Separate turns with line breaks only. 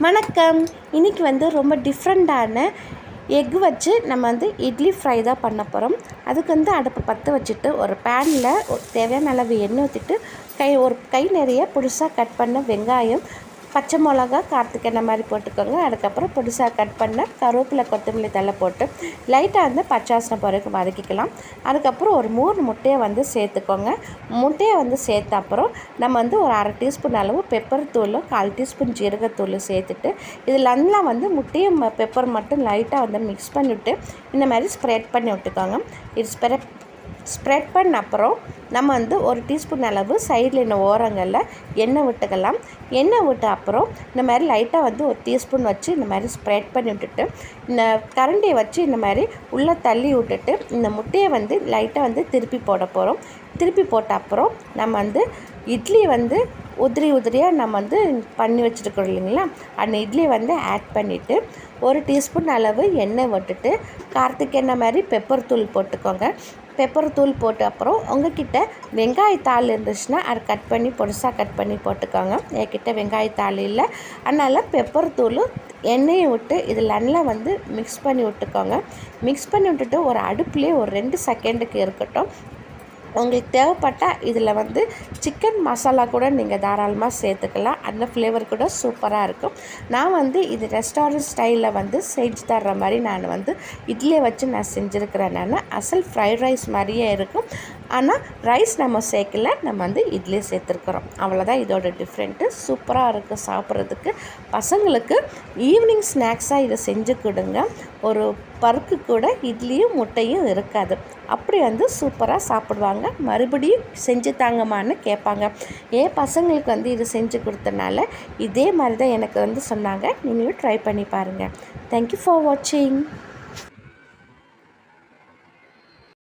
வணக்கம். இன்றைக்கி ரொம்ப டிஃப்ரெண்ட்டான எக் வச்சு நம்ம இட்லி ஃப்ரை தான் பண்ண போகிறோம். அதுக்கு அடுப்பை பற்ற வச்சுட்டு ஒரு பேனில் தேவையான அளவு எண்ணெய் ஊற்றிட்டு ஒரு கை நிறைய பொடிசாக கட் பண்ண வெங்காயம், பச்சை மிளகா காரத்துக்கு என்ன மாதிரி போட்டுக்கோங்க. அதுக்கப்புறம் பொடிசாக கட் பண்ண கருவேப்பிலை, கொத்தமல்லி தழை போட்டு லைட்டாக பச்சை வாசனை பிறகு வதக்கிக்கலாம். அதுக்கப்புறம் ஒரு 3 முட்டையை சேர்த்துக்கோங்க. முட்டையை சேர்த்த அப்புறம் நம்ம ஒரு அரை டீஸ்பூன் அளவு பெப்பர் தூள், 1/4 டீஸ்பூன் ஜீரகத்தூள் சேர்த்துட்டு இதில் நல்லா முட்டையும் பெப்பர் மட்டும் லைட்டாக மிக்ஸ் பண்ணிவிட்டு இந்த மாதிரி ஸ்ப்ரெட் பண்ணி விட்டுக்கோங்க. இது ஸ்ப்ரெட் பண்ண அப்புறம் நம்ம ஒரு டீஸ்பூன் அளவு சைடில் இந்த ஓரங்களில் எண்ணெய் விட்டுக்கலாம். எண்ணெய் விட்ட அப்புறம் இந்த மாதிரி லைட்டாக ஒரு டீஸ்பூன் வச்சு இந்த மாதிரி ஸ்ப்ரெட் பண்ணி விட்டுட்டு இந்த கரண்டியை வச்சு இந்த மாதிரி உள்ளே தள்ளி விட்டுட்டு இந்த முட்டையை லைட்டாக திருப்பி போட போகிறோம். திருப்பி போட்ட அப்புறம் நம்ம இட்லி உதிரியாக நம்ம பண்ணி வச்சுருக்கோம் இல்லைங்களா, அந்த இட்லி ஆட் பண்ணிவிட்டு ஒரு டீஸ்பூன் அளவு எண்ணெய் விட்டுட்டு காரத்துக்கு என்ன மாதிரி பெப்பர் தூள் போட்டுக்கோங்க. பெப்பர் தூள் போட்டு அப்புறம் உங்கள்கிட்ட வெங்காயத்தாள் இருந்துச்சுன்னா அதை கட் பண்ணி பொடிசாக கட் பண்ணி போட்டுக்கோங்க. என்கிட்ட வெங்காயத்தாள் இல்லை, அதனால் பெப்பர் தூள் எண்ணெயை விட்டு இதில் நல்லா மிக்ஸ் பண்ணி விட்டுக்கோங்க. மிக்ஸ் பண்ணி விட்டுட்டு ஒரு அடுப்புலேயே ஒரு 2 செகண்டுக்கு இருக்கட்டும். உங்களுக்கு தேவைப்பட்டால் இதில் சிக்கன் மசாலா கூட நீங்கள் தாராளமாக சேர்த்துக்கலாம். அந்த ஃப்ளேவர் கூட சூப்பராக இருக்கும். நான் இது ரெஸ்டாரண்ட் ஸ்டைலில் செஞ்சு தர்ற மாதிரி நான் இட்லியை வச்சு நான் செஞ்சுருக்கிறேன். நான் அசல் ஃப்ரைட் ரைஸ் மாதிரியே இருக்கும், ஆனால் ரைஸ் நம்ம சேர்க்கல, நம்ம இட்லியை சேர்த்துருக்குறோம். அவ்வளோதான் இதோட டிஃப்ரெண்ட்டு. சூப்பராக இருக்குது சாப்பிட்றதுக்கு. பசங்களுக்கு ஈவினிங் ஸ்நாக்ஸாக இதை செஞ்சு கொடுங்க. ஒரு பருக்கு கூட இட்லியும் முட்டையும் இருக்காது. அப்படி சூப்பராக சாப்பிடுவாங்க. மறுபடியும் செஞ்சு தாங்கம்மான்னு கேட்பாங்க. என் பசங்களுக்கு இது செஞ்சு கொடுத்தனால இதே மாதிரி தான் எனக்கு சொன்னாங்க. நீங்களும் ட்ரை பண்ணி பாருங்கள். தேங்க்யூ ஃபார் வாட்சிங்.